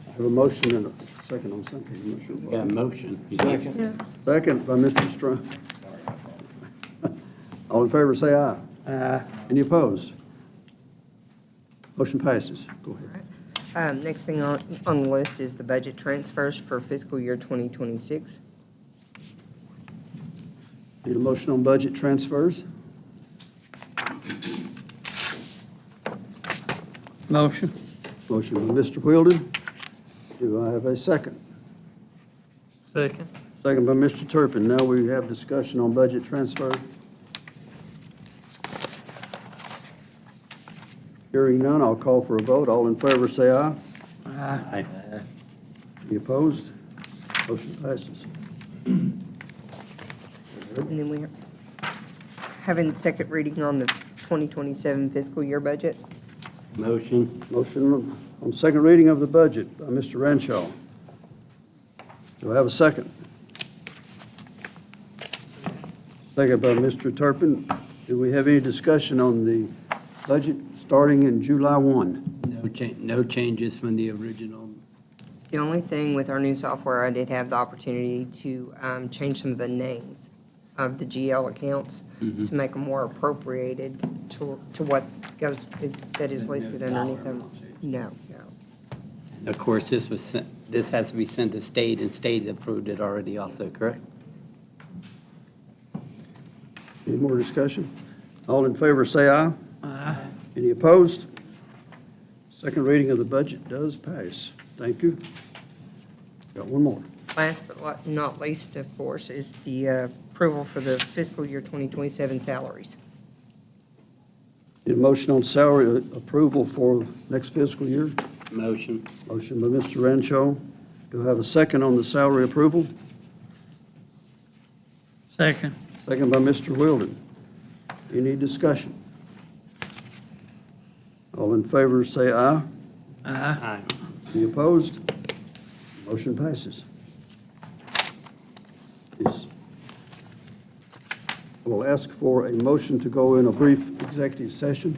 I have a motion and a second on something, I'm not sure what. Got a motion. Second. Second by Mr. Strong. All in favor, say aye. Aye. Any opposed? Motion passes. Go ahead. Next thing on the list is the budget transfers for fiscal year 2026. Need a motion on budget transfers? Motion. Motion by Mr. Wheeldon. Do I have a second? Second. Second by Mr. Turpin. Now we have discussion on budget transfer. Hearing none, I'll call for a vote. All in favor, say aye. Aye. Any opposed? Motion passes. And then we having second reading on the 2027 fiscal year budget. Motion. Motion on second reading of the budget by Mr. Renshaw. Do I have a second? Second by Mr. Turpin. Do we have any discussion on the budget starting in July 1? No changes from the original. The only thing with our new software, I did have the opportunity to change some of the names of the GL accounts to make them more appropriated to what goes, that is listed underneath them. No. And of course, this has to be sent to state, and state approved it already also, correct? Any more discussion? All in favor, say aye. Aye. Any opposed? Second reading of the budget does pass. Thank you. Got one more. Last but not least, of course, is the approval for the fiscal year 2027 salaries. Need a motion on salary approval for next fiscal year? Motion. Motion by Mr. Renshaw. Do I have a second on the salary approval? Second. Second by Mr. Wheeldon. Any discussion? All in favor, say aye. Aye. Any opposed? Motion passes. Yes. I will ask for a motion to go in a brief executive session.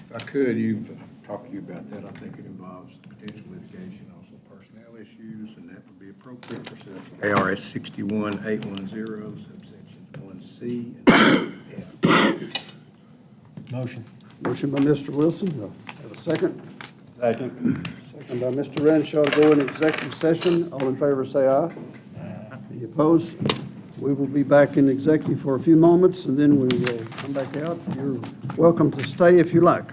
If I could, you talk to you about that. I think it involves potential litigation, also personnel issues, and that would be appropriate for ARS 61810, subsections 1C and F. Motion. Motion by Mr. Wilson. Have a second? Second. Second by Mr. Renshaw to go in executive session. All in favor, say aye. Any opposed? We will be back in executive for a few moments, and then we will come back out. You're welcome to stay if you like.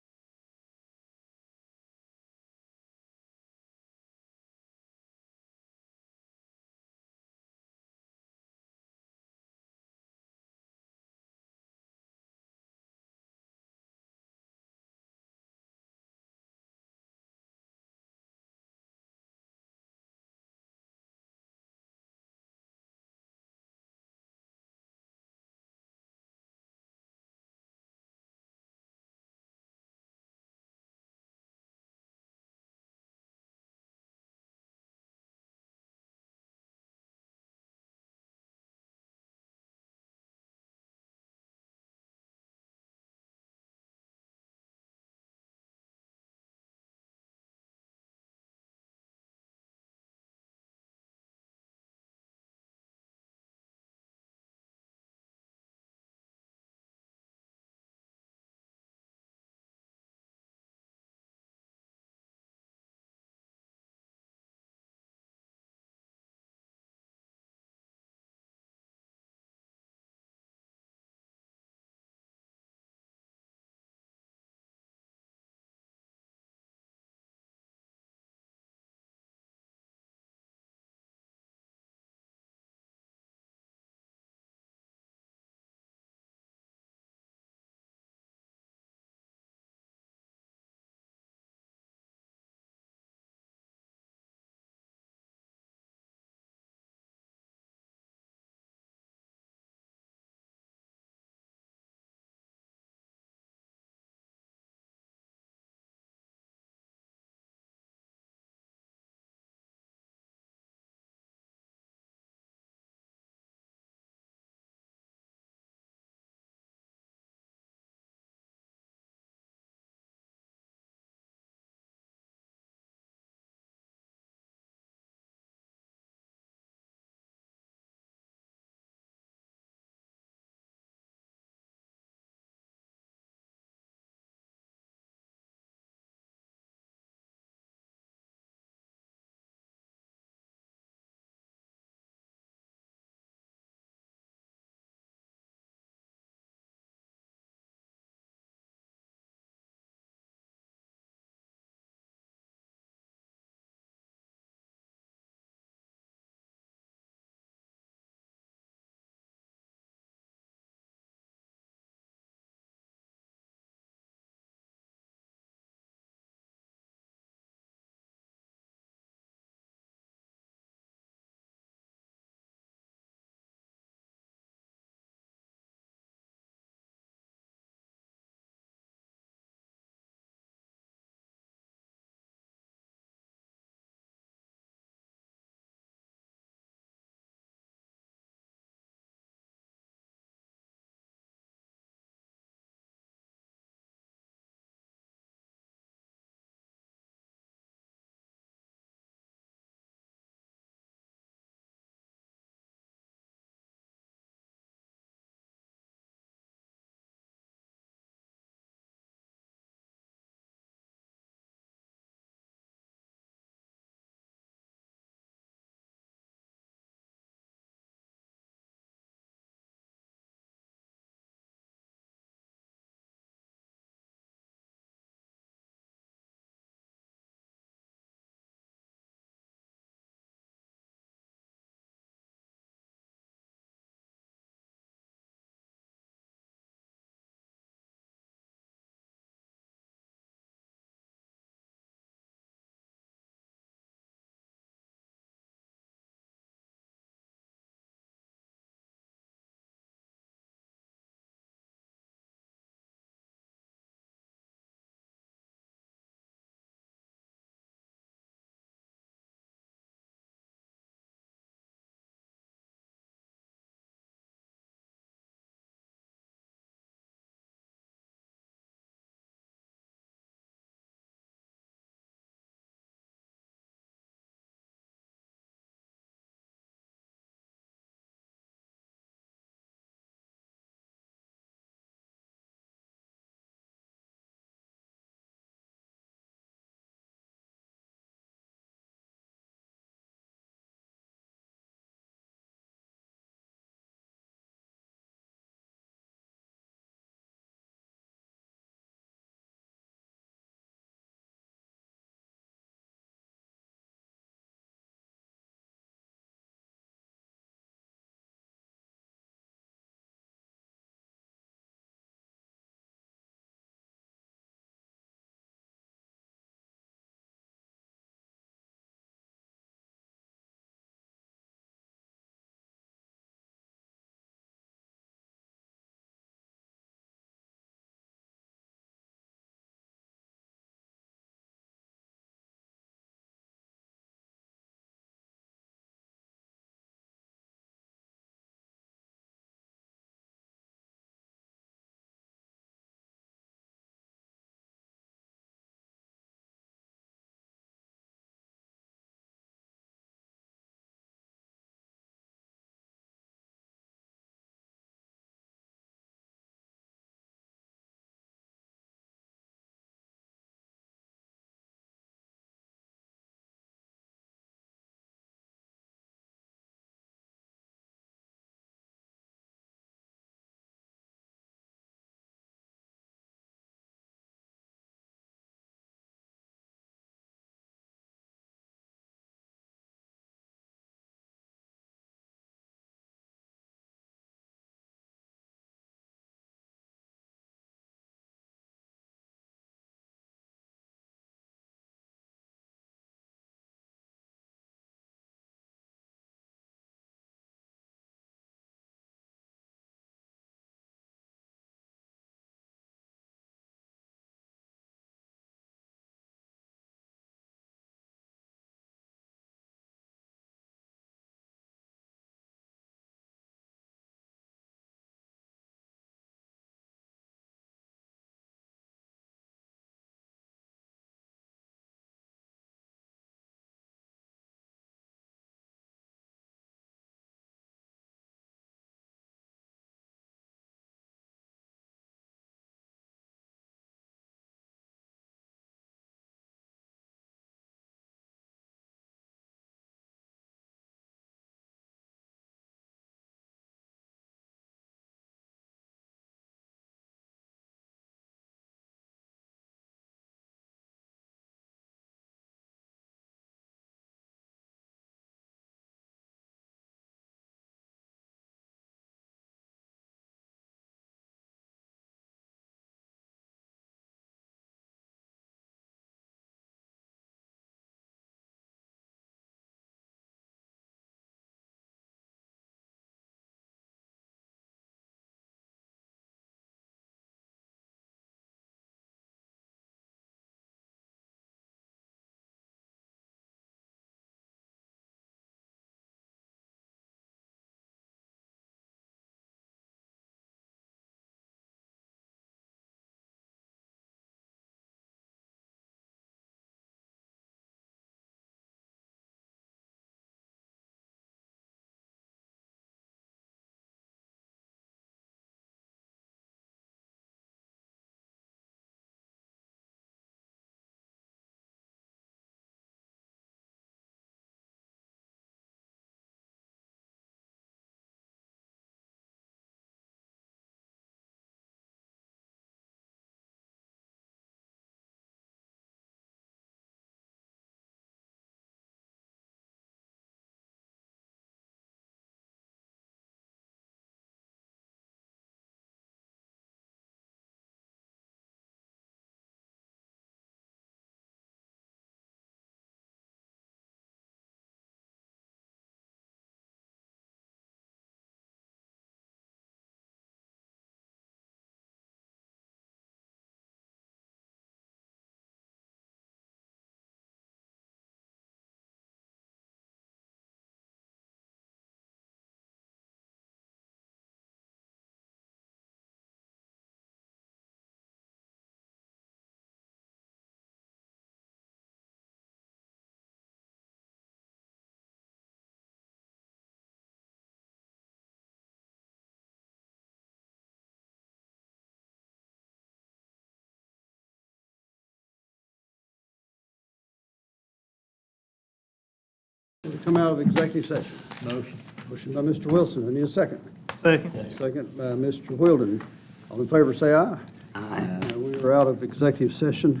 to come out of executive session? Motion. Motion by Mr. Wilson, I need a second. Second. Second by Mr. Wilden. All in favor, say aye. Aye. We are out of executive session.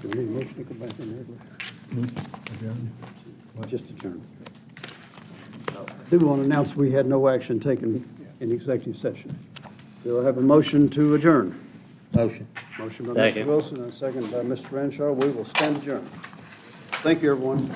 Do we need a motion to come back in there? Just adjourn. I do want to announce we had no action taken in executive session. Do I have a motion to adjourn? Motion. Motion by Mr. Second. Wilson and a second by Mr. Renshaw. We will stand adjourned. Thank you, everyone.